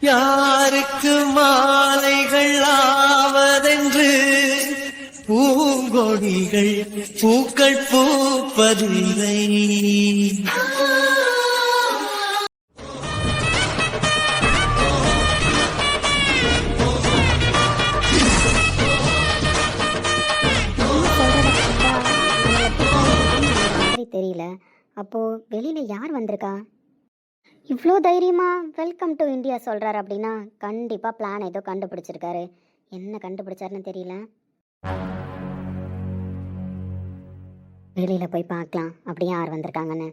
யாருக்கு மாலைகள் ஆவதென்று பூங்கொடிகள் பூக்கள் பூப்பதில்லை. தெரியல. அப்போ வெளியில யார் வந்திருக்கா? இவ்வளோ தைரியமா வெல்கம் டு இந்தியா சொல்றாரு அப்படின்னா கண்டிப்பா பிளான் ஏதோ கண்டுபிடிச்சிருக்காரு. என்ன கண்டுபிடிச்சாருன்னு தெரியல. வெளியில போய் பார்க்கலாம் அப்படி யார் வந்திருக்காங்கன்னு.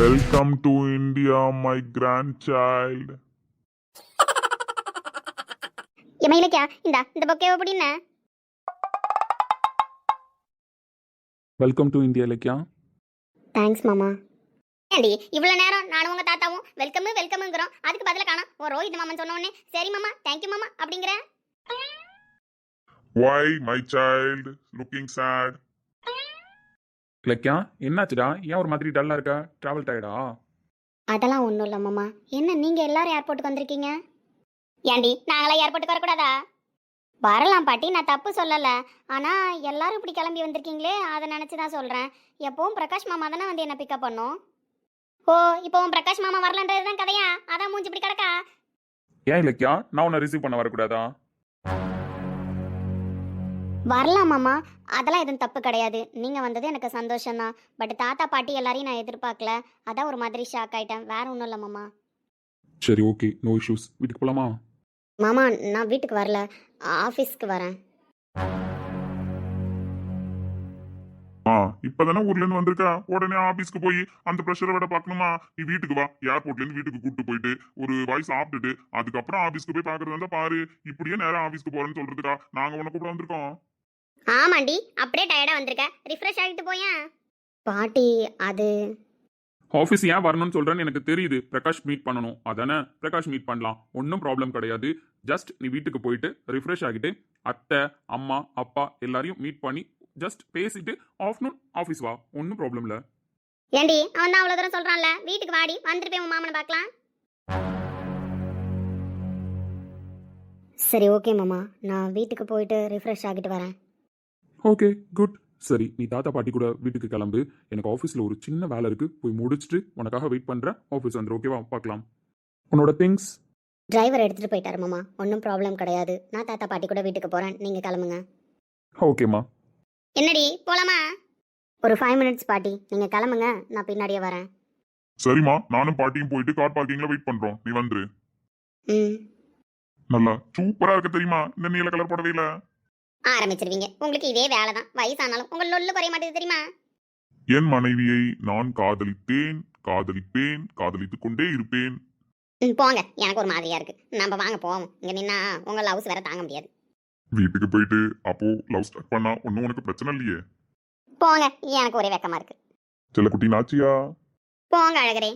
Welcome to India, my grandchild. இமையிலக்கா இந்த பொக்கேவை எப்படின்னு. Welcome to India Ilakkiya. Thanks மாமா. ஏண்டி இவ்வளோ நேரம் நானும் உங்க தாத்தாவும் வெல்கம்ங்கிறோம், அதுக்கு பதில காணோம். ஓ ரோஹித் மாமன் சொன்ன உடனே சரி மாமா தேங்க்யூ மாமா அப்படிங்கிற. Why, my child, looking sad? Ilakkiya என்னாச்சுடா, ஏன் ஒரு மாதிரி டல்லா இருக்கா? டிராவல் டயர்டா? அதெல்லாம் ஒன்றும் இல்லை மாமா. என்ன நீங்கள் எல்லாரும் ஏர்போர்ட்டுக்கு வந்திருக்கீங்க? ஏண்டி நாங்களாம் ஏர்போர்ட்டுக்கு வரக்கூடாதா? வரலாம் பாட்டி, நான் தப்பு சொல்லலை. ஆனால் எல்லாரும் இப்படி கிளம்பி வந்திருக்கீங்களே அதை நினச்சி தான் சொல்கிறேன். எப்பவும் பிரகாஷ் மாமா தானே வந்து என்னை பிக்கப் பண்ணும். ஓ இப்போவும் பிரகாஷ் மாமா வரலன்றது தான் கதையா? அதான் மூஞ்சி இப்படி கிடக்கா? ஏன் இலக்கியா, நான் உன்னை ரிசீவ் பண்ண வரக்கூடாதா? வரலாம் மாமா, அதெல்லாம் எதுவும் தப்பு கிடையாது. நீங்கள் வந்தது எனக்கு சந்தோஷம்தான். பட் தாத்தா பாட்டி எல்லாரையும் நான் எதிர்பார்க்கல, அதான் ஒரு மாதிரி ஷாக் ஆகிட்டேன். வேற ஒன்றும் இல்லை மாமா. சரி ஓகே, நோ இஷ்யூஸ். வீட்டுக்கு போகலாமா? மாமா நான் வீட்டுக்கு வரல, ஆஃபீஸ்க்கு வரேன். இப்பதானே ஊர்ல இருந்து வந்திருக்கா, உடனே ஆபீஸ்க்கு போய் அந்த ப்ரெஷரை விட பாக்கணுமா? நீ வீட்டுக்கு வா, ஏர்போர்ட்ல இருந்து வீட்டுக்கு கூட்டு போயிட்டு ஒரு வாய் சாப்பிட்டுட்டு அதுக்கப்புறம் ஆபீஸ்க்கு போய் பாக்குறது வந்தா பாரு. இப்படியே நேரம் ஆபீஸ்க்கு போறேன்னு சொல்றதுக்கா நாங்க உனக்கு கூட வந்திருக்கோம். ஆமாண்டி, அப்படியே டயர்டா வந்திருக்க, ரிஃப்ரெஷ் ஆகிட்டு போயேன். பாட்டி அது ஆஃபீஸ் ஏன் வரணும்னு சொல்றேன்னு எனக்கு தெரியுது. பிரகாஷ் மீட் பண்ணணும், அதானே? பிரகாஷ் மீட் பண்ணலாம், ஒன்றும் ப்ராப்ளம் கிடையாது. ஜஸ்ட் நீ வீட்டுக்கு போயிட்டு ரிஃப்ரெஷ் ஆகிட்டு அத்தை அம்மா அப்பா எல்லாரையும் மீட் பண்ணி ஜஸ்ட் பேசிட்டு ஆஃப்டர்நூன் ஆஃபீஸ் வா, ஒன்றும் ப்ராப்ளம் இல்லை. ஏண்டி அவன் தான் அவ்வளோ தூரம் சொல்கிறான்ல, வீட்டுக்கு வாடி, வந்துட்டு போய் உன் மாமனை பார்க்கலாம். சரி ஓகே மாமா, நான் வீட்டுக்கு போயிட்டு ரிஃப்ரெஷ் ஆகிட்டு வரேன். Okay good. சரி நீ தாத்தா பாட்டி கூட வீட்டுக்கு கிளம்பு. எனக்கு ஆஃபீஸில் ஒரு சின்ன வேலை இருக்கு, போய் முடிச்சுட்டு உனக்காக வெயிட் பண்ணுறேன். ஆஃபீஸ் வந்துரு, ஓகேவா? பார்க்கலாம். உன்னோட திங்ஸ் டிரைவர் எடுத்துகிட்டு போயிட்டாரு மாமா, ஒன்றும் ப்ராப்ளம் கிடையாது. நான் தாத்தா பாட்டி கூட வீட்டுக்கு போகிறேன், நீங்கள் கிளம்புங்க. ஓகேம்மா. என்னடி போலாமா? ஒரு 5 மினிட்ஸ் பாட்டி, நீங்கள் கிளம்புங்க, நான் பின்னாடியே வரேன். சரிம்மா, நானும் பாட்டியும் போயிட்டு கார் பார்க்கிங்ல வெயிட் பண்றோம், நீ வந்துரு. ம் நல்லா சூப்பரா இருக்கு தெரியுமா இந்த நீல கலர் புடவையில? ஆரம்பிச்சிருவீங்க, உங்களுக்கு இதே வேலை தான். வயசானாலும் உங்கள் லொல்லு குறைய மாட்டேது தெரியுமா? என் மனைவியை நான் காதலித்தேன், காதலிப்பேன், காதலித்துக் கொண்டே இருப்பேன். போங்க, எனக்கு ஒரு மாதிரியா இருக்கு. நம்ம வாங்க போவோம், இங்க நின்னா உங்க லவ்ஸ் வேற தாங்க முடியாது. வீட்டுக்கு போயிட்டு அப்போ லவ் ஸ்டார்ட் பண்ணா ஒன்னும் உனக்கு பிரச்சனை இல்லையே? போங்க, எனக்கு ஒரே வெக்கமா இருக்கு. செல்ல குட்டி நாச்சியா? போங்க அழகரே.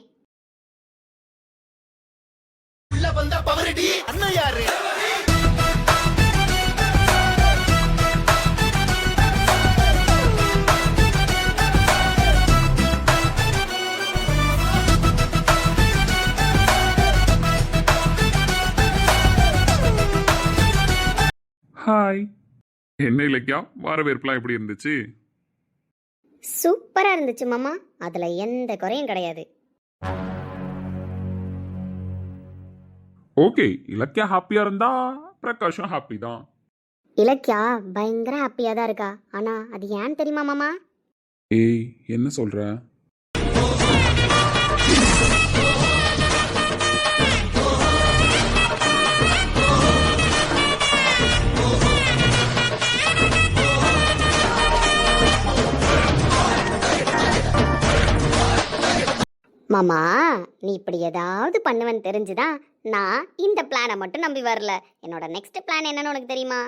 அண்ணன் யாரு? ஹாய். என்ன இலக்கியா, வரவேற்புலாம் எப்படி இருந்துச்சு? சூப்பரா இருந்துச்சு மாமா, அதுல எந்த குறையும் கிடையாது. ஓகே, இலக்கியா ஹாப்பியா இருந்தா பிரகாஷும் ஹாப்பி தான். இலக்கியா பயங்கர ஹாப்பியா தான் இருக்கா. ஆனா அது ஏன் தெரியுமா மாமா? ஏய் என்ன சொல்ற? மாமா நீ இப்படி ஏதாவது பண்ணுவேன்னு தெரிஞ்சுதான் நான் இந்த பிளானை மட்டும் நம்பி வரல. என்னோட நெக்ஸ்ட் பிளான் என்னன்னு உனக்கு தெரியுமா?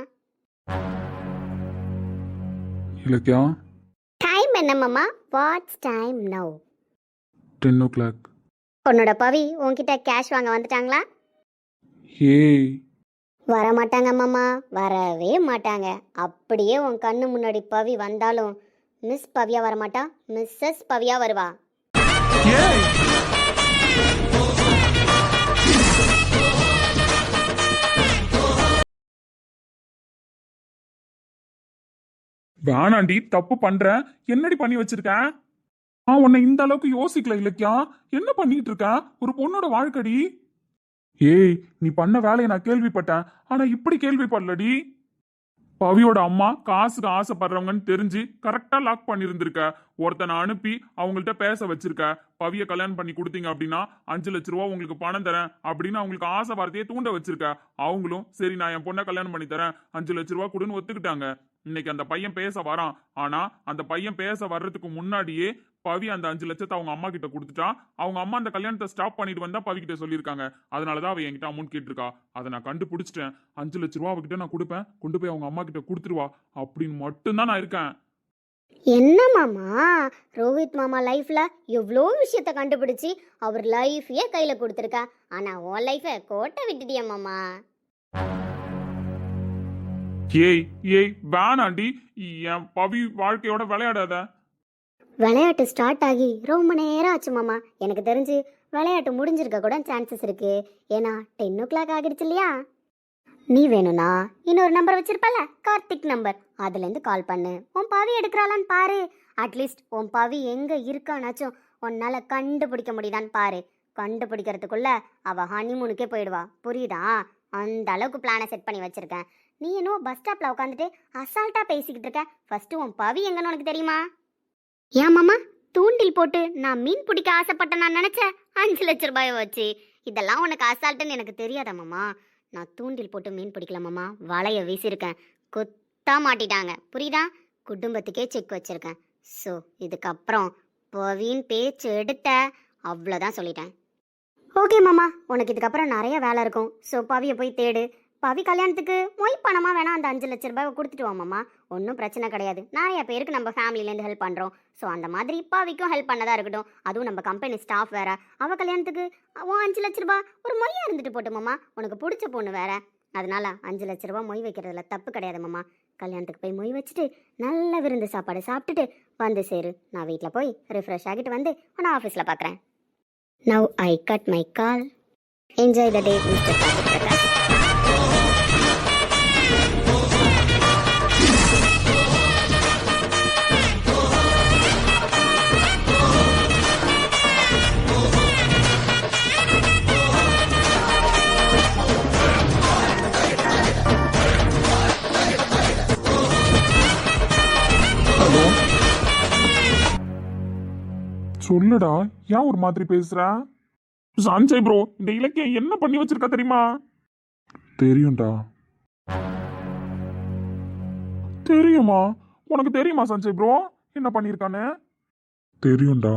இலக்கியா டைம் என்ன மாமா? Watts time now? 10 o'clock. உன்னோட பவி உன்கிட்ட கேஷ் வாங்க வந்துட்டாங்களா? ஏய், வர மாட்டாங்க மாமா, வரவே மாட்டாங்க. அப்படியே உன் கண்ணு முன்னாடி பவி வந்தாலும் மிஸ் பவியா வரமாட்டா, மிஸ்ஸஸ் பவியா வருவா. ஏய், வேணாண்டி, தப்பு பண்றேன். என்னடி பண்ணி வச்சிருக்கேன்? உன்னை இந்த அளவுக்கு யோசிக்கல இலக்கியா. என்ன பண்ணிட்டு இருக்க? ஒரு பொண்ணோட வாழ்க்கடி. ஏய், நீ பண்ண வேலையை நான் கேள்விப்பட்டேன். ஆனா இப்படி கேள்விப்படலடி. பவியோட அம்மா காசுக்கு ஆசைப்படுறவங்கன்னு தெரிஞ்சு கரெக்டா லாக் பண்ணியிருந்திருக்க. ஒருத்தனை அனுப்பி அவங்கள்ட்ட பேச வச்சிருக்க. பவிய கல்யாணம் பண்ணி கொடுத்தீங்க அப்படின்னா 5 லட்ச ரூபா உங்களுக்கு பணம் தரேன் அப்படின்னு அவங்களுக்கு ஆசை வார்த்தையை தூண்ட வச்சிருக்க. அவங்களும் சரி நான் என் பொண்ணை கல்யாணம் பண்ணி தரேன் 5 லட்ச ரூபா கொடுன்னு ஒத்துக்கிட்டாங்க. இன்னைக்கு அந்த பையன் பேச வரான். ஆனா அந்த பையன் பேச வர்றதுக்கு முன்னாடியே பவி அந்த 5 லட்சத்தை அவங்க அம்மா கிட்ட கொடுத்துட்டா. அவங்க அம்மா அந்த கல்யாணத்தை ஸ்டாப் பண்ணிட்டு வந்தா பவி கிட்ட சொல்லியிருக்காங்க. அதனாலதான் அவ என்கிட்ட அமௌண்ட் கேட்டிருக்கா. அதை நான் கண்டுபிடிச்சிட்டேன். 5 லட்ச ரூபா அவகிட்ட நான் கொடுப்பேன், கொண்டு போய் அவங்க அம்மா கிட்ட கொடுத்துருவா அப்படின்னு மட்டும்தான் நான் இருக்கேன். என்ன மாமா, ரோஹித் மாமா லைஃப்ல எவ்வளோ விஷயத்த கண்டுபிடிச்சி அவர் லைஃபையே கையில கொடுத்துருக்கா. ஆனா உன் லைஃபை கோட்டை விட்டுட்டியா மாமா? ஏய் ஏய், வேணாண்டி. என் பவி வாழ்க்கையோட விளையாடாத. விளையாட்டு ஸ்டார்ட் ஆகி ரொம்ப நேரம் ஆச்சு மாமா. எனக்கு தெரிஞ்சு விளையாட்டு முடிஞ்சிருக்க கூட சான்சஸ் இருக்கு. ஏன்னா 10 o'clock ஆகிடுச்சு இல்லையா? நீ வேணும்னா இன்னொரு நம்பர் வச்சிருப்பல, கார்த்திக் நம்பர், அதுலேருந்து கால் பண்ணு. உன் பவி எடுக்கிறாளான்னு பாரு. அட்லீஸ்ட் உன் பவி எங்க இருக்கானாச்சும் உன்னால கண்டுபிடிக்க முடியுதான்னு பாரு. கண்டுபிடிக்கிறதுக்குள்ள அவ ஹனிமூனுக்கே போயிடுவா. புரியுதா? அந்த அளவுக்கு பிளானை செட் பண்ணி வச்சிருக்கேன். நீ இன்னும் பஸ் ஸ்டாப்ல உட்காந்துட்டு அசால்ட்டா பேசிக்கிட்டு இருக்க. ஃபர்ஸ்ட் உன் பவி எங்கன்னு உனக்கு தெரியுமா? ஏன் மாமா, தூண்டில் போட்டு நான் மீன் பிடிக்க ஆசைப்பட்டேன் நான் நினைச்சேன் 5 லட்ச ரூபாயை வச்சு. இதெல்லாம் உனக்கு அசால்ட்டுன்னு எனக்கு தெரியாதா மாமா? நான் தூண்டில் போட்டு மீன் பிடிக்கல மாமா, வலைய வீசியிருக்கேன். கொத்தா மாட்டிட்டாங்க. புரியுதா? குடும்பத்துக்கே செக் வச்சிருக்கேன். ஸோ இதுக்கப்புறம் பவின் பேச்சு எடுத்த அவ்வளோதான் சொல்லிட்டேன். ஓகே மாமா, உனக்கு இதுக்கப்புறம் நிறைய வேலை இருக்கும். ஸோ பவியை போய் தேடு. பவி கல்யாணத்துக்கு மொய் பணமா வேணா அந்த 5 லட்ச ரூபாயை கொடுத்துட்டு வாமாம்மா. ஒன்றும் பிரச்சனை கிடையாது. நிறைய பேருக்கு நம்ம ஃபேமிலிலேருந்து ஹெல்ப் பண்ணுறோம். ஸோ அந்த மாதிரி பவிக்கும் ஹெல்ப் பண்ணதா இருக்கட்டும். அதுவும் நம்ம கம்பெனி ஸ்டாஃப் வேற. அவள் கல்யாணத்துக்கு 5 லட்ச ரூபா ஒரு மொய்யா இருந்துட்டு போட்டோமாம்மா. உனக்கு பிடிச்ச பொண்ணு வேற. அதனால 5 லட்ச ரூபா மொய் வைக்கிறதுல தப்பு கிடையாது மாமா. கல்யாணத்துக்கு போய் மொய் வச்சுட்டு நல்ல விருந்து சாப்பாடு சாப்பிட்டுட்டு வந்து சேரு. நான் வீட்டில் போய் ரிஃப்ரெஷ் ஆகிட்டு வந்து உன்னை ஆஃபீஸில் பார்க்குறேன். Now I cut my call. Enjoy the day mister Karthik Prakash. சொல்லுடா, ஏன் ஒரு மாதிரி பேசுற? சஞ்சய் ப்ரோ, இந்த இலக்கியம் என்ன பண்ணி வச்சிருக்கா தெரியுமா? தெரியும்டா. தெரியுமா? உனக்கு தெரியுமா சஞ்சய் ப்ரோ என்ன பண்ணிருக்கானு? தெரியும்டா.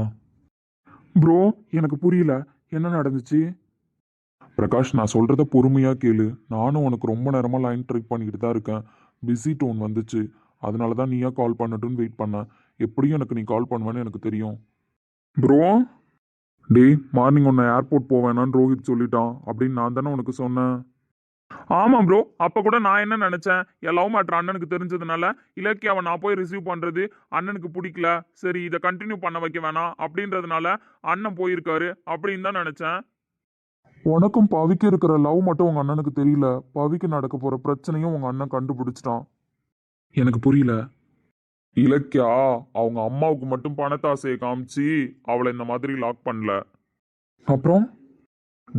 ப்ரோ எனக்கு புரியல, என்ன நடந்துச்சு? பிரகாஷ், நான் சொல்றத பொறுமையா கேளு. நானும் உனக்கு ரொம்ப நேரமா லைன் ட்ரை பண்ணிக்கிட்டு தான் இருக்கேன். பிஸி டோன் வந்துச்சு. அதனால தான் நீயா கால் பண்ணட்டுன்னு வெயிட் பண்ணேன். எப்படியும் எனக்கு நீ கால் பண்ணுவேன்னு எனக்கு தெரியும். ப்ரோ, டேய் மார்னிங் உன்னை ஏர்போர்ட் போவேணான்னு ரோஹித் சொல்லிட்டான் அப்படின்னு நான் தானே உனக்கு சொன்னேன். ஆமாம் ப்ரோ, அப்போ கூட நான் என்ன நினச்சேன், என் லவ் மேட்ரு அண்ணனுக்கு தெரிஞ்சதுனால இலக்கியாவை நான் போய் ரிசீவ் பண்ணுறது அண்ணனுக்கு பிடிக்கல, சரி இதை கண்டினியூ பண்ண வைக்க வேணாம் அப்படின்றதுனால அண்ணன் போயிருக்காரு அப்படின்னு தான் நினச்சேன். உனக்கும் பவிக்கு இருக்கிற லவ் மட்டும் உங்கள் அண்ணனுக்கு தெரியல. பவிக்கு நடக்க போகிற பிரச்சனையும் உங்கள் அண்ணன் கண்டுபிடிச்சிட்டான். எனக்கு புரியல. இலக்கியா அவங்க அம்மாவுக்கு மட்டும் பணத்தாசையை காமிச்சு அவளை இந்த மாதிரி லாக் பண்ணல. அப்புறம்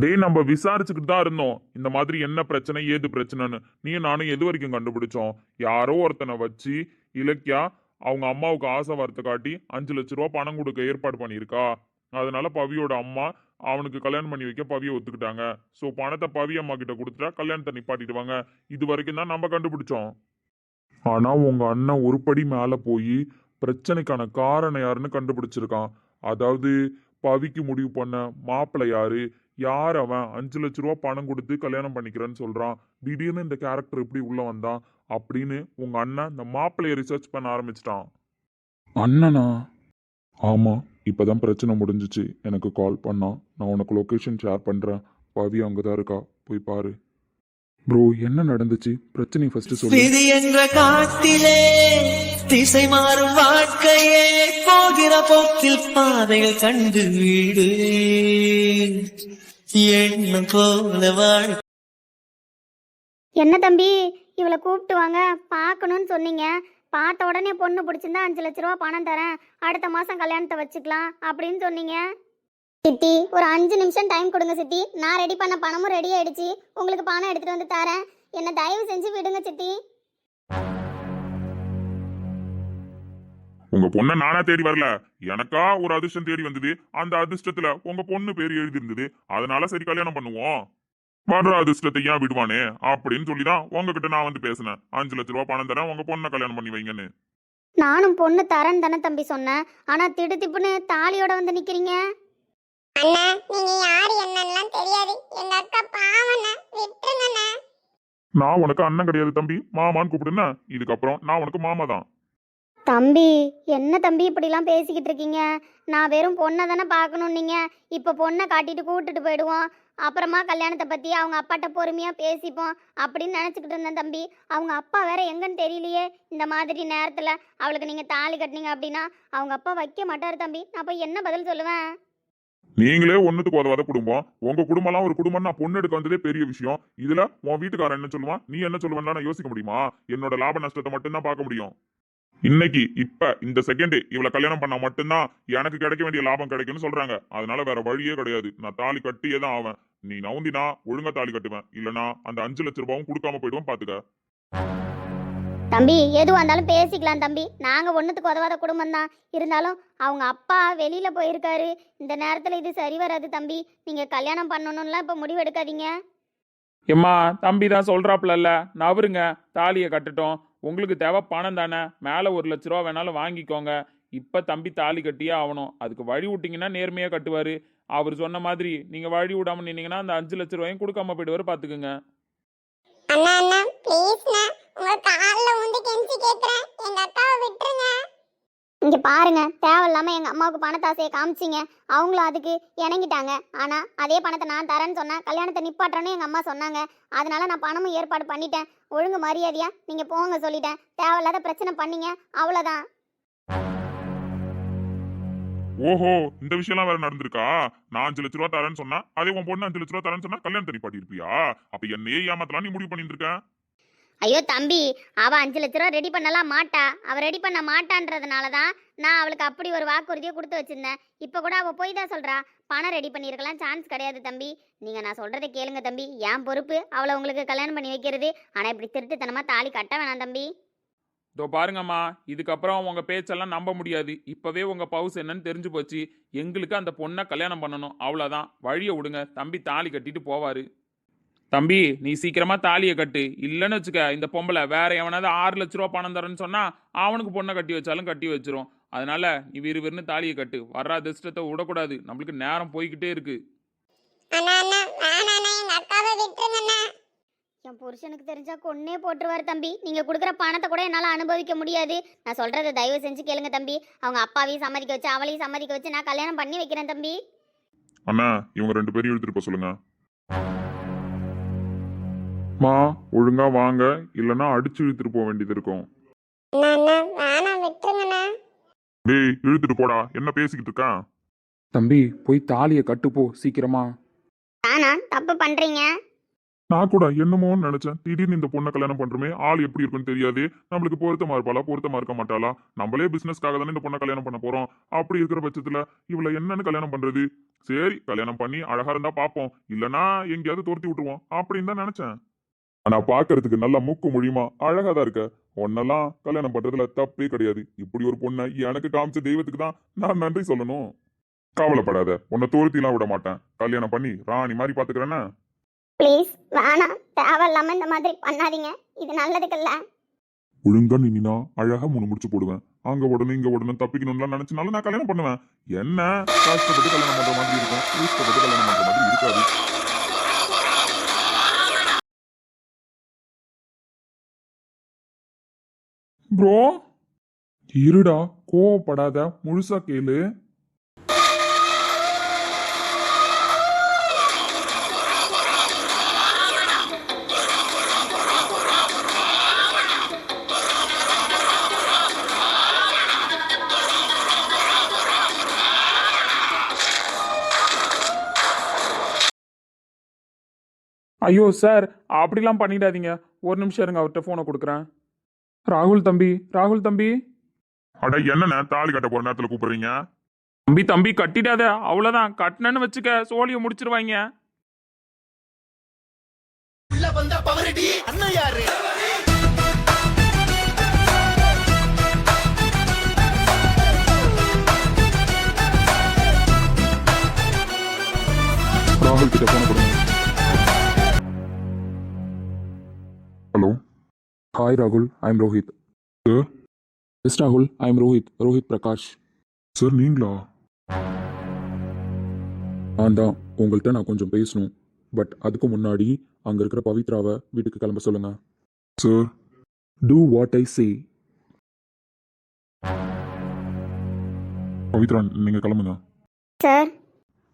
டேய் நம்ம விசாரிச்சுக்கிட்டு தான் இருந்தோம் இந்த மாதிரி என்ன பிரச்சனை ஏது பிரச்சனைன்னு. நீயும் நானும் எது வரைக்கும் கண்டுபிடிச்சோம், யாரோ ஒருத்தனை வச்சு இலக்கியா அவங்க அம்மாவுக்கு ஆசை வார்த்தை காட்டி 5 லட்ச ரூபா பணம் கொடுக்க ஏற்பாடு பண்ணியிருக்கா. அதனால பவியோட அம்மா அவனுக்கு கல்யாணம் பண்ணி வைக்க பவியை ஒத்துக்கிட்டாங்க. ஸோ பணத்தை பவி அம்மா கிட்ட கொடுத்துட்டா கல்யாணத்தை நிப்பாட்டிடுவாங்க. இது வரைக்கும் தான் நம்ம கண்டுபிடிச்சோம். ஆனா உங்க அண்ணன் ஒரு படி மேல போய் பிரச்சனைக்கான காரணம் யாருன்னு கண்டுபிடிச்சிருக்கான். அதாவது பவிக்கு முடிவு பண்ண மாப்பிள்ளை யாரு, யார் அவன் 5 லட்ச ரூபா பணம் கொடுத்து கல்யாணம் பண்ணிக்கிறேன்னு சொல்றான், திடீர்னு இந்த கேரக்டர் எப்படி உள்ள வந்தான் அப்படின்னு உங்க அண்ணன் இந்த மாப்பிள்ளைய ரிசர்ச் பண்ண ஆரம்பிச்சிட்டான். அண்ணனா? ஆமா, இப்பதான் பிரச்சனை முடிஞ்சிச்சு. எனக்கு கால் பண்ணா. நான் உனக்கு லொகேஷன் ஷேர் பண்றேன். பவி அங்கதான் இருக்கா, போய் பாரு. ப்ரோ, என்ன நடந்துச்சு? பிரச்சனை ஃபர்ஸ்ட் சொல்லு. விதி என்ற காட்டிலே திசை மாறும் வாழ்க்கையே போகிற போக்கில் பாதைகள் கண்டு வீடு எண்ணம் போல வாழ். என்ன தம்பி இவளை கூப்பிட்டு வாங்க பார்க்கணும்னு சொன்னீங்க. பார்த்த உடனே பொண்ணு பிடிச்சிருந்தா 5 லட்ச ரூபா பணம் தரேன், அடுத்த மாதம் கல்யாணத்தை வச்சுக்கலாம் அப்படின்னு சொன்னீங்க. சித்தி ஒரு 5 நிமிஷம் டைம் கொடுங்க சித்தி, நான் ரெடி பண்ண பணமும் ரெடி ஆயிடுச்சு, உங்களுக்கு பணம் எடுத்துட்டு வந்து தரேன், என்ன தயவு செஞ்சு விடுங்க சித்தி. உங்க பொண்ணை நானா தேடி வரல, எனக்கா ஒரு அதிர்ஷ்டம் தேடி வந்தது. அந்த அதிர்ஷ்டத்துல உங்க பொண்ணு பேர் எழுதி இருந்தது. அதனால சரி கல்யாணம் பண்ணுவோம், வர்ற அதிர்ஷ்டத்தை ஏன் விடுவானே அப்படின்னு சொல்லிதான் உங்ககிட்ட நான் வந்து பேசினேன். 5 லட்ச ரூபா பணம் தரேன், உங்க பொண்ணை கல்யாணம் பண்ணி வைங்கன்னு. நானும் பொண்ணு தரேன்னு தானே தம்பி சொன்னேன், ஆனா திடுதிப்புன்னு தாலியோட வந்து நிக்கிறீங்க. அண்ணா நீங்க யாரு என்னன்னு தெரியாது, எங்க அக்கா பாவண்ணா, விட்டுருங்கண்ணா. நான் உனக்கு அண்ணன் கிடையாது தம்பி, மாமான்னு கூப்பிடுன. இதுக்கப்புறம் நான் உனக்கு மாமா தான். தம்பி என்ன தம்பி இப்படிலாம் பேசிக்கிட்டு இருக்கீங்க? நான் வெறும் பொண்ணை தானே பார்க்கணும், நீங்கள் இப்போ பொண்ணை காட்டிட்டு கூட்டிட்டு போயிடுவோம், அப்புறமா கல்யாணத்தை பற்றி அவங்க அப்பாட்ட பொறுமையாக பேசிப்போம் அப்படின்னு நினச்சிக்கிட்டு இருந்தேன் தம்பி. அவங்க அப்பா வேற எங்கன்னு தெரியலையே, இந்த மாதிரி நேரத்தில் அவளுக்கு நீங்கள் தாலி கட்டினீங்க அப்படின்னா அவங்க அப்பா வைக்க மாட்டார் தம்பி. நான் போய் என்ன பதில் சொல்லுவேன்? நீங்களே ஒண்ணுத்துக்கு உதவாத குடும்பம், உங்க குடும்பம்லாம் ஒரு குடும்பம். நான் பொண்ணு எடுக்க வந்ததே பெரிய விஷயம். இதுல உன் வீட்டுக்காரன் என்ன சொல்லுவான், நீ என்ன சொல்லுவான்னு நான் யோசிக்க முடியுமா? என்னோட லாப நஷ்டத்தை மட்டும்தான் பார்க்க முடியும். இன்னைக்கு இப்ப இந்த செகண்ட் இவளை கல்யாணம் பண்ணா மட்டும்தான் எனக்கு கிடைக்க வேண்டிய லாபம் கிடைக்கும்னு சொல்றாங்க. அதனால வேற வழியே கிடையாது, நான் தாலி கட்டியே தான் ஆவேன். நீ நவுந்தினா ஒழுங்கா தாலி கட்டுவேன், இல்லனா அந்த 5 லட்ச ரூபாயும் கொடுக்காம போயிடுவேன் பாத்துக்க. தம்பி எதுவாக இருந்தாலும் பேசிக்கலாம் தம்பி, நாங்கள் ஒன்றுத்துக்கு உதவாத குடும்பம் தான், இருந்தாலும் அவங்க அப்பா வெளியில் போயிருக்காரு, இந்த நேரத்தில் இது சரி வராது தம்பி. நீங்கள் கல்யாணம் பண்ணணும்லாம் இப்போ முடிவு எடுக்காதீங்க. எம்மா தம்பி தான் சொல்றாப்புல, நவருங்க, தாலியை கட்டட்டும். உங்களுக்கு தேவை பணம் தானே, மேலே 1 லட்ச ரூபா வேணாலும் வாங்கிக்கோங்க. இப்போ தம்பி தாலி கட்டியே ஆகணும், அதுக்கு வழி விட்டிங்கன்னா நேர்மையாக கட்டுவார். அவர் சொன்ன மாதிரி நீங்கள் வழி விடாமல் நின்னீங்கன்னா அந்த 5 லட்ச ரூபாயும் கொடுக்காம போயிடுவார், பார்த்துக்குங்க. அண்ணா அண்ணா ப்ளீஸ்ண்ணா, உங்க காலில் வந்து கெஞ்சி கேட்குறேன், எங்க அக்காவை விட்டுருங்க. இங்கே பாருங்க, தேவையில்லாமல் எங்கள் அம்மாவுக்கு பணத்தாசையை காமிச்சிங்க, அவங்களும் அதுக்கு இணங்கிட்டாங்க. ஆனால் அதே பணத்தை நான் தரேன்னு சொன்னேன், கல்யாணத்தை நிப்பாட்டுறேன்னு எங்கள் அம்மா சொன்னாங்க. அதனால நான் பணமும் ஏற்பாடு பண்ணிட்டேன். ஒழுங்கு மரியாதையா நீங்கள் போங்க சொல்லிட்டேன், தேவையில்லாத பிரச்சனை பண்ணீங்க அவ்வளோதான். ஓஹோ, இந்த விஷயம்லாம் வேற நடந்திருக்கா? நான் 5 லட்ச ரூபா தரேன்னு சொன்னா, அதே உன் பொண்ணு 5 லட்ச ரூபா தரேன்னு சொன்னா கல்யாணம் தனி பாட்டி இருப்பியா? அப்ப என்னையே ஏமாத்தலாம் நீ முடிவு பண்ணிட்டு இருக்க? ஐயோ தம்பி, அவள் 5 லட்ச ரூபா ரெடி பண்ணலாம் மாட்டா, அவள் ரெடி பண்ண மாட்டான்றதுனால தான் நான் அவளுக்கு அப்படி ஒரு வாக்குறுதியை கொடுத்து வச்சிருந்தேன். இப்போ கூட அவள் போய் தான் சொல்கிறா, பணம் ரெடி பண்ணியிருக்கலாம், சான்ஸ் கிடையாது தம்பி. நீங்கள் நான் சொல்கிறத கேளுங்க தம்பி, என் பொறுப்பு அவளை உங்களுக்கு கல்யாணம் பண்ணி வைக்கிறது. ஆனால் இப்படி திருட்டுத்தனமாக தாலி கட்ட வேணாம் தம்பி. இதோ பாருங்கம்மா, இதுக்கப்புறம் உங்கள் பேச்செல்லாம் நம்ப முடியாது. இப்போவே உங்கள் பவுஸ் என்னன்னு தெரிஞ்சு போச்சு. எங்களுக்கு அந்த பொண்ணை கல்யாணம் பண்ணணும், அவ்வளோதான். வழியை விடுங்க, தம்பி தாலி கட்டிட்டு போவார். தம்பி நீ சீக்கிரமா தாலியை கட்டு, இல்லைன்னு வச்சுக்க இந்த பொம்பளை வேற எவனாவது 6 லட்ச ரூபா பணம் தரேன்னு சொன்னா அவனுக்கு பொண்ணை கட்டி வச்சாலும் கட்டி வச்சிரும். அதனால நீ விறுவிறுன்னு தாலியை கட்டு, வர்ற அதிர்ஷ்டத்தை விடக்கூடாது, நம்மளுக்கு நேரம் போய்கிட்டே இருக்கு. அண்ணா அண்ணா வேணாண்ணா, எங்க அக்காவை விட்டுருங்கண்ணா. என் புருஷனுக்கு தெரிஞ்சா கொன்னே போட்டுருவார் தம்பி. நீங்கள் கொடுக்குற பணத்தை கூட என்னால் அனுபவிக்க முடியாது. நான் சொல்கிறத தயவு செஞ்சு கேளுங்க தம்பி. அவங்க அப்பாவையும் சம்மதிக்க வச்சு அவளையும் சம்மதிக்க வச்சு நான் கல்யாணம் பண்ணி வைக்கிறேன் தம்பி. அண்ணா, இவங்க 2 பேரும் எடுத்துட்டு போக சொல்லுங்க. மா, ஒழுங்கா வாங்க, இல்லனா அடிச்சு இழுத்துட்டு போக வேண்டியது இருக்கும். அண்ணா அண்ணா வேணாம், விட்டுருங்கண்ணா. டேய் இழுத்துட்டு போடா, என்ன பேசிக்கிட்டு இருக்க? தம்பி போய் தாலியை கட்டுப்போ சீக்கிரமா. தானா தப்பு பண்ணுறீங்க? நான் கூட என்னமோன்னு நினைச்சேன், திடீர்னு இந்த பொண்ணை கல்யாணம் பண்றோமே, ஆள் எப்படி இருக்குன்னு தெரியாது, நம்மளுக்கு பொருத்தமா இருப்பாளா பொருத்தமா இருக்க மாட்டாளா, நம்மளே பிசினஸ்க்காக தானே இந்த பொண்ணை கல்யாணம் பண்ண போறோம். அப்படி இருக்கிற பட்சத்துல இவளை என்னன்னு கல்யாணம் பண்றது? சரி கல்யாணம் பண்ணி அழகா இருந்தா பாப்போம், இல்லனா எங்கேயாவது துரத்தி விட்டுருவோம் அப்படின்னு தான் நினைச்சேன். ஆனா பாக்குறதுக்கு நல்லா மூக்கு மொழியுமா அழகா தான் இருக்க. உன்னெல்லாம் கல்யாணம் பண்றதுல தப்பே கிடையாது. இப்படி ஒரு பொண்ணை எனக்கு காமிச்ச தெய்வத்துக்கு தான் நான் நன்றி சொல்லணும். கவலைப்படாத, உன்னை துரத்திலாம் விட மாட்டேன், கல்யாணம் பண்ணி ராணி மாதிரி பாத்துக்கிறேன்னா. ப்ளீஸ் வேணாம், தேவையில்லாமல் இந்த மாதிரி பண்ணாதீங்க, இது நல்லதுக்கல்ல. ஒழுங்கா நின்னா அழகா 3 முடிச்சு போடுவேன். அங்க உடனே இங்க உடனே தப்பிக்கணும்லாம் நினைச்சனால நான் கல்யாணம் பண்ணுவேன். என்ன கஷ்டப்பட்டு கல்யாணம் பண்ற மாதிரி இருக்கும், இஷ்டப்பட்டு கல்யாணம் பண்ற மாதிரி இருக்காது. ப்ரோ இருடா, கோவப்படாத, முழுசா கேளு. ஐயோ சார், அப்படிலாம் பண்ணிடாதீங்க. ஒரு நிமிஷம் இருங்க, அவர்கிட்ட ஃபோனை கொடுக்குறேன். ராகுல் தம்பி, ராகுல் தம்பி. அட என்னண்ணே தாலி கட்ட போற நேரத்துல கூப்பிடுறீங்க? தம்பி தம்பி கட்டிடாத, அவ்வளோதான். கட்டினேன்னு வச்சுக்க, சோழியை முடிச்சிருவாங்க. உள்ள வந்த பவரடி அண்ணன் யாரு? ராகுல் கிட்ட போன கொடுங்க. ஹலோ. ஹாய் ராகுல், I am Rohit. Sir. S ராகுல், I am Rohit Prakash. Sir நீங்களா? உங்கள்கிட்ட நான் கொஞ்சம் பேசணும். பட் அதுக்கு முன்னாடி அங்கே இருக்கிற பவித்ராவை வீட்டுக்கு கிளம்ப சொல்லுங்க. சார். டூ வாட் ஐ சே. பவித்ரா நீங்க கிளம்புங்க. சார்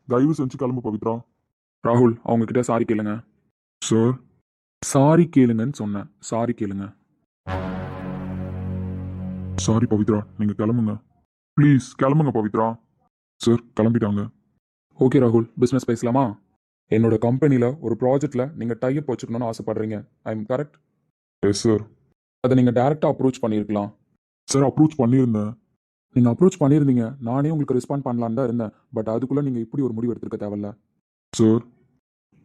தயவு செஞ்சு கிளம்பு பவித்ரா. ராகுல், அவங்க கிட்ட சாரி கேளுங்க. சார். சாரி கேளுங்கன்னு சொன்னேன், சாரி கேளுங்க. சாரி பவித்ரா, நீங்க கிளம்புங்க. ப்ளீஸ் கிளம்புங்க பவித்ரா. சார் கிளம்பிட்டாங்க. ஓகே ராகுல், பிஸ்னஸ் பேசலாமா? என்னோட கம்பெனியில் ஒரு ப்ராஜெக்டில் நீங்கள் டைப் வச்சுக்கணும்னு ஆசைப்படுறீங்க. I am correct? Yes sir. அதை நீங்கள் டேரெக்டாக அப்ரோச் பண்ணியிருக்கலாம். சார் அப்ரோச் பண்ணியிருந்தேன். நீங்கள் அப்ரோச் பண்ணியிருந்தீங்க, நானே உங்களுக்கு ரெஸ்பாண்ட் பண்ணலான்னு தான் இருந்தேன். பட் அதுக்குள்ளே நீங்கள் இப்படி ஒரு முடிவு எடுத்துருக்க தேவையில்ல. Sir.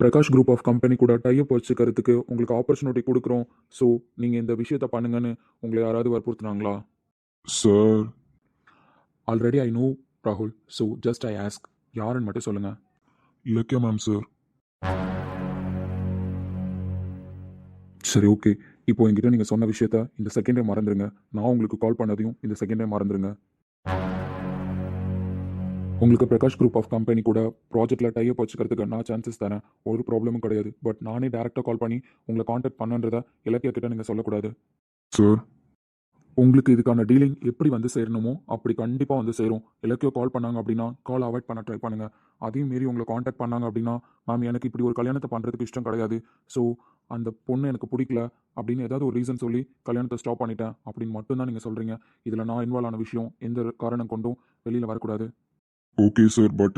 Prakash group of company கூட டைப் வச்சுக்கிறதுக்கு உங்களுக்கு ஆப்பர்ச்சுனிட்டி கொடுக்குறோம். ஸோ நீங்கள் இந்த விஷயத்த பண்ணுங்கன்னு உங்களை யாராவது வற்புறுத்துனாங்களா? சார். ஆல்ரெடி ஐ நோ ராகுல், ஸோ ஜஸ்ட் ஐ ஆஸ்க், யாருன்னு மட்டும் சொல்லுங்கள். Ilakkiya ma'am sir. சரி ஓகே, இப்போ என்கிட்ட நீங்கள் சொன்ன விஷயத்த இந்த செகண்டே மறந்துடுங்க. நான் உங்களுக்கு கால் பண்ணதையும் இந்த செகண்டே மறந்துடுங்க. உங்களுக்கு பிரகாஷ் குரூப் ஆஃப் கம்பெனி கூட ப்ராஜெக்டில் டைப் வச்சுக்கிறதுக்கு நான் சான்சஸ் தரேன், ஒரு ப்ராப்ளமும் கிடையாது. பட் நானே டேரெக்டாக கால் பண்ணி உங்களை காண்டாக்ட் பண்ணுன்றதை இலக்கியா கிட்ட நீங்கள் சொல்லக்கூடாது. சார். உங்களுக்கு இதுக்கான டீலிங் எப்படி வந்து சேரணுமோ அப்படி கண்டிப்பாக வந்து சேரும். இலக்கியோ கால் பண்ணாங்க அப்படின்னா கால் அவாய்ட் பண்ண ட்ரை பண்ணுங்க. அதையும் மீறி உங்களை காண்டாக்ட் பண்ணாங்க அப்படின்னா, மேம் எனக்கு இப்படி ஒரு கல்யாணத்தை பண்ணுறதுக்கு இஷ்டம் கிடையாது, ஸோ அந்த பொண்ணு எனக்கு பிடிக்கல அப்படின்னு ஏதாவது ஒரு ரீசன் சொல்லி கல்யாணத்தை ஸ்டாப் பண்ணிட்டேன் அப்படின்னு மட்டும்தான் நீங்கள் சொல்கிறீங்க. இதில் நான் இன்வால்வ் ஆன விஷயம் எந்த காரணம் கொண்டும் வெளியில் வரக்கூடாது. Okay sir. பட்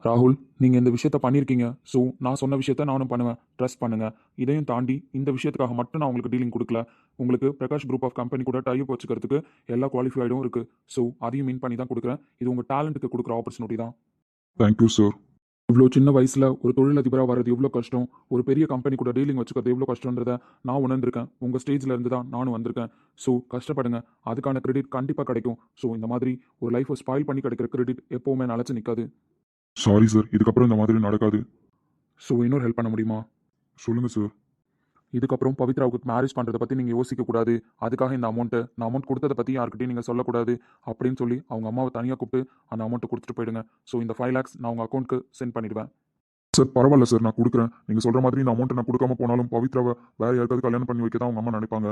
ராகுல், நீங்கள் இந்த விஷயத்த பண்ணியிருக்கீங்க, ஸோ நான் சொன்ன விஷயத்த நானும் பண்ணுவேன். ட்ரஸ்ட் பண்ணுங்கள். இதையும் தாண்டி இந்த விஷயத்துக்காக மட்டும் நான் உங்களுக்கு டீலிங் கொடுக்கல. உங்களுக்கு பிரகாஷ் குரூப் ஆஃப் கம்பெனி கூட டைப் வச்சுக்கிறதுக்கு எல்லா குவாலிஃபைடும் இருக்குது. ஸோ அதையும் மீன் பண்ணி தான் கொடுக்குறேன். இது உங்கள் டேலண்ட்டுக்கு கொடுக்குற ஆப்பர்ச்சுனிட்டி தான். Thank you sir. இவ்வளோ சின்ன வயசில் ஒரு தொழிலதிபராக வர்றது எவ்வளோ கஷ்டம், ஒரு பெரிய கம்பெனி கூட டீலிங் வச்சுக்கிறது எவ்வளோ கஷ்டன்றதை நான் உணர்ந்திருக்கேன். உங்கள் ஸ்டேஜில் இருந்து தான் நானும் வந்திருக்கேன். ஸோ கஷ்டப்படுங்க, அதுக்கான கிரெடிட் கண்டிப்பாக கிடைக்கும். ஸோ இந்த மாதிரி ஒரு லைஃப்பை ஸ்பாயில் பண்ணி கிடைக்கிற கிரெடிட் எப்போவுமே நிலச்சி நிற்காது. சாரி சார், இதுக்கப்புறம் இந்த மாதிரி நடக்காது. ஸோ இன்னொரு ஹெல்ப் பண்ண முடியுமா? சொல்லுங்க சார். இதுக்கப்புறம் பவித்ராவுக்கு மேரேஜ் பண்ணுறதை பற்றி நீங்கள் யோசிக்கக்கூடாது. அதுக்காக இந்த அமௌண்ட் கொடுத்ததை பற்றி யார்கிட்டையும் நீங்கள் சொல்லக்கூடாது அப்படின்னு சொல்லி அவங்க அம்மாவை தனியாக கூப்பிட்டு அந்த அமௌண்ட்டை கொடுத்துட்டு போயிடுங்க. ஸோ இந்த 5 lakhs நான் உங்கள் அக்கௌண்ட்டுக்கு சென்ட் பண்ணிடுவேன். சார் பரவாயில்ல சார், நான் கொடுக்குறேன். நீங்கள் சொல்கிற மாதிரி இந்த அமௌண்ட்டை நான் கொடுக்காம போனாலும் பவித்ராவை வேறு யாருக்காவது கல்யாணம் பண்ணி வைக்க தான் அவங்க அம்மா நினைப்பாங்க.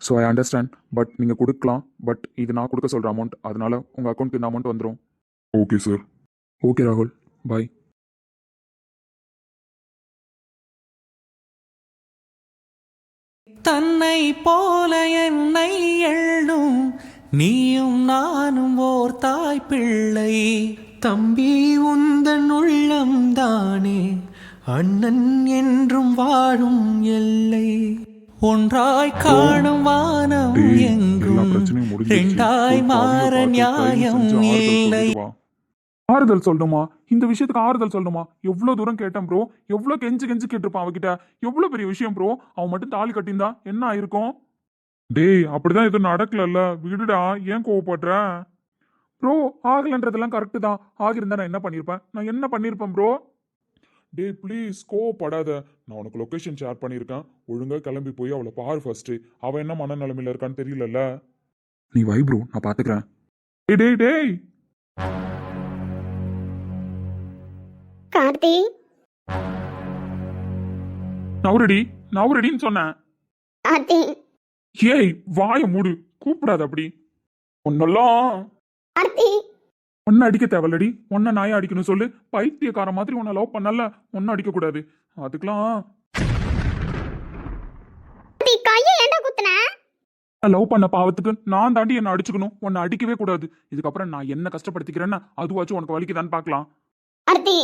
So I understand. பட் நீங்கள் கொடுக்கலாம். பட் இது நான் கொடுக்க சொல்கிற அமௌண்ட், அதனால உங்கள் அக்கௌண்ட்டுக்கு இந்த அமௌண்ட் வந்துடும். Okay sir. ஓகே ராகுல், பாய். தன்னை போல என்னை எள்ளும் நீயும் நானும் ஓர் தாய் பிள்ளை. தம்பி உந்தன் உள்ளம் தானே அண்ணன் என்றும் வாழும் எல்லை. ஒன்றாய் காணும் வானம் டேய், எல்லா எங்கும் பிரச்சனையும் முடிஞ்சிருச்சு. ரெண்டாய் போய் மாற பாவியை பார்த்து நியாயம் தயவு செஞ்சு ஆறுதல் இல்லை. சொல்லிட்டு வா. ஆறுதல் சொல்லணுமா? இந்த விஷயத்துக்கு ஆறுதல் சொல்லணுமா? எவ்வளோ தூரம் கேட்டேன் ப்ரோ, எவ்வளோ கெஞ்சி கேட்டிருப்பான் அவகிட்ட. எவ்வளோ பெரிய விஷயம் ப்ரோ. அவன் மட்டும் தாலி கட்டியிருந்தா என்ன ஆயிருக்கும்? டேய் அப்படிதான் எதுவும் நடக்கலல்ல, விடுடா, ஏன் கோவப்படுற? ப்ரோ ஆகலன்றதெல்லாம் கரெக்டு தான். ஆகியிருந்தா நான் என்ன பண்ணியிருப்பேன் ப்ரோ? டேய் ப்ளீஸ் கோவப்படாத. நான் உனக்கு லொகேஷன் ஷேர் பண்ணியிருக்கேன். ஒழுங்கா கிளம்பி போய் அவளை பாரு ஃபர்ஸ்ட். அவன் என்ன மனநிலைமையில இருக்கான்னு தெரியலல்ல. நீ வை ப்ரோ, நான் பார்த்துக்கிறேன். டேய் டேய் டேய். கார்த்தி, நவுரடின்னு சொன்னேன். கார்த்தி, ஏய் வாய மூடு, கூப்பிடாத அப்படி. ஒன்னெல்லாம் ஆர்த்தி ஒன்னு அடிக்க தேவையில்லடி, ஒன்ன நாயை அடிக்கணும் சொல்லு. பைத்தியக்கார மாதிரி உன்னை லவ் பண்ணல, ஒன்னும் அடிக்க கூடாது. அதுக்கெல்லாம் ஆர்த்தி கையை ஏன்டா குத்துன? லவ் பண்ண பாவத்துக்கு நான் தாண்டி என்ன அடிச்சுக்கணும், உன்னை அடிக்கவே கூடாது. இதுக்கப்புறம் நான் என்ன கஷ்டப்படுத்திக்கிறேன்னா அதுவாச்சும் உனக்கு வலிக்குதான்னு பார்க்கலாம். ஆர்த்தி